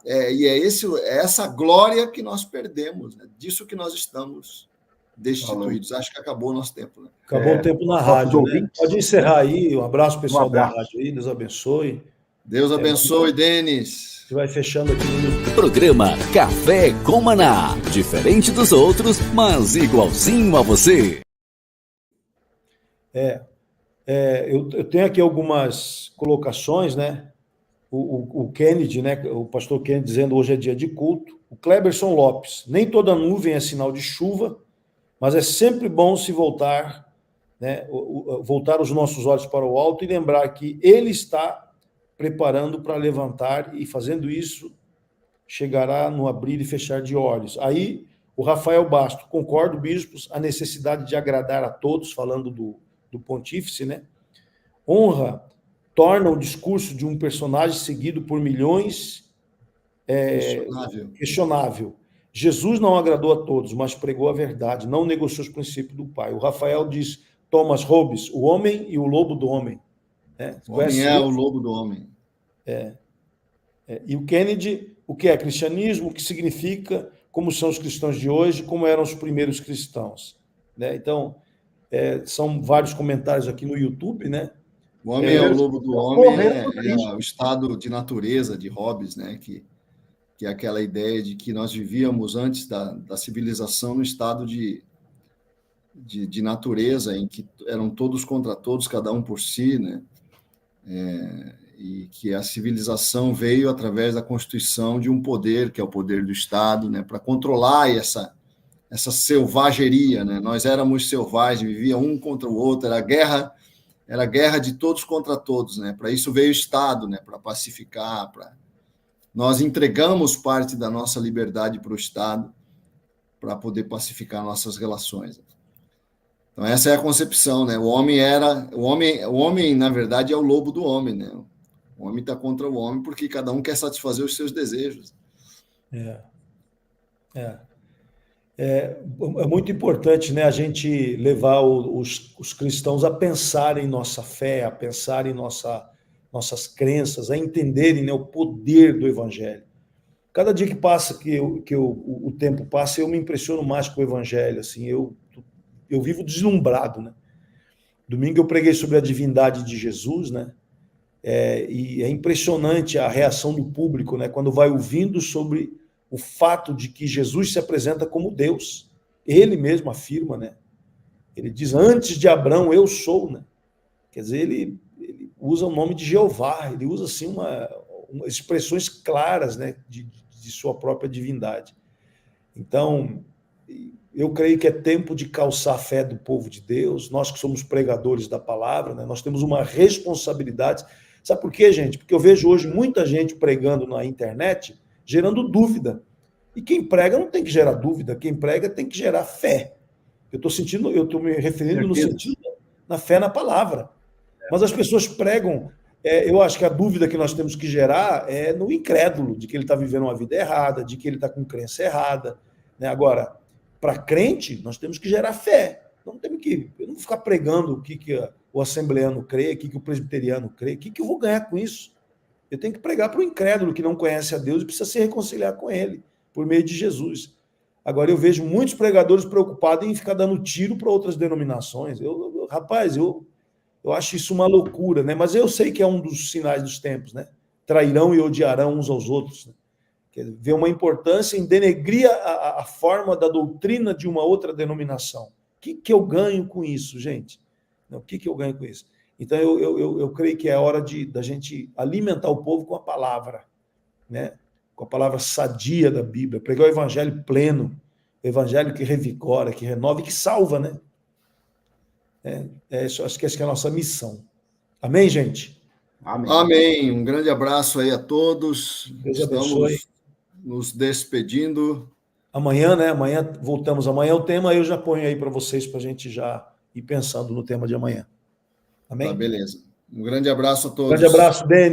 glória que nós perdemos, né? Disso que nós estamos destituídos. Acho que acabou o nosso tempo, né? Acabou o tempo na rádio, né? Pode encerrar aí. Um abraço, pessoal da rádio aí. Deus abençoe. Deus abençoe, Denis. A gente vai fechando aqui no YouTube. Programa Café com Maná. Diferente dos outros, mas igualzinho a você. Eu tenho aqui algumas colocações, né? O Kennedy, né? O pastor Kennedy dizendo hoje é dia de culto. O Cleberson Lopes, nem toda nuvem é sinal de chuva, mas é sempre bom se voltar, né? Voltar os nossos olhos para o alto e lembrar que Ele está preparando para levantar e fazendo isso chegará no abrir e fechar de olhos. Aí o Rafael Basto, concordo, bispos, a necessidade de agradar a todos, falando do pontífice, né? Honra torna o discurso de um personagem seguido por milhões questionável. Jesus não agradou a todos, mas pregou a verdade, não negociou os princípios do Pai. O Rafael diz, Thomas Hobbes, o homem e o lobo do homem. O homem é o lobo do homem. E o Kennedy, o que é cristianismo, o que significa, como são os cristãos de hoje, como eram os primeiros cristãos. Né? Então, são vários comentários aqui no YouTube, né? O homem é o lobo do homem, é o estado de natureza de Hobbes, né? Que é aquela ideia de que nós vivíamos antes da civilização no estado de natureza, em que eram todos contra todos, cada um por si, né? E que a civilização veio através da constituição de um poder, que é o poder do Estado, né? Para controlar essa selvageria, né? Nós éramos selvagens, vivia um contra o outro, era guerra de todos contra todos, né? Para isso veio o Estado, né? Para pacificar, nós entregamos parte da nossa liberdade para o Estado para poder pacificar nossas relações. Então essa é a concepção, né? O homem na verdade é o lobo do homem, né? O homem está contra o homem porque cada um quer satisfazer os seus desejos. É muito importante, né, a gente levar os cristãos a pensarem em nossa fé, a pensarem em nossas crenças, a entenderem, né, o poder do Evangelho. Cada dia que passa, o tempo passa, eu me impressiono mais com o Evangelho. Assim, eu vivo deslumbrado, né? Domingo eu preguei sobre a divindade de Jesus, né? E é impressionante a reação do público, né, quando vai ouvindo sobre o fato de que Jesus se apresenta como Deus. Ele mesmo afirma, né? Ele diz, antes de Abraão, eu sou, né? Quer dizer, ele usa o nome de Jeová, ele usa, assim, expressões claras, né, de sua própria divindade. Então, eu creio que é tempo de calçar a fé do povo de Deus, nós que somos pregadores da palavra, né, nós temos uma responsabilidade. Sabe por quê, gente? Porque eu vejo hoje muita gente pregando na internet, gerando dúvida. E quem prega não tem que gerar dúvida, quem prega tem que gerar fé. Eu estou me referindo no sentido da fé na palavra. Mas as pessoas pregam, eu acho que a dúvida que nós temos que gerar é no incrédulo, de que ele está vivendo uma vida errada, de que ele está com crença errada. Né? Agora, para crente, nós temos que gerar fé. Não temos que ficar pregando o que o assembleano crê, o que o presbiteriano crê, o que eu vou ganhar com isso? Eu tenho que pregar para o incrédulo que não conhece a Deus e precisa se reconciliar com ele, por meio de Jesus. Agora, eu vejo muitos pregadores preocupados em ficar dando tiro para outras denominações. Rapaz, eu acho isso uma loucura, né? Mas eu sei que é um dos sinais dos tempos, né? Trairão e odiarão uns aos outros. Né? Quer dizer, vê uma importância em denegrir a forma da doutrina de uma outra denominação. O que eu ganho com isso, gente? O que eu ganho com isso? Então, eu creio que é hora da gente alimentar o povo com a palavra, né? Com a palavra sadia da Bíblia, pregar o evangelho pleno, o evangelho que revigora, que renova e que salva, né? Acho que essa é a nossa missão. Amém, gente? Amém. Amém. Um grande abraço aí a todos. Deus abençoe. Estamos nos despedindo. Amanhã, né? Amanhã voltamos. Amanhã o tema eu já ponho aí para vocês, para a gente já ir pensando no tema de amanhã. Amém? Tá, beleza. Um grande abraço a todos. Grande abraço, Denis.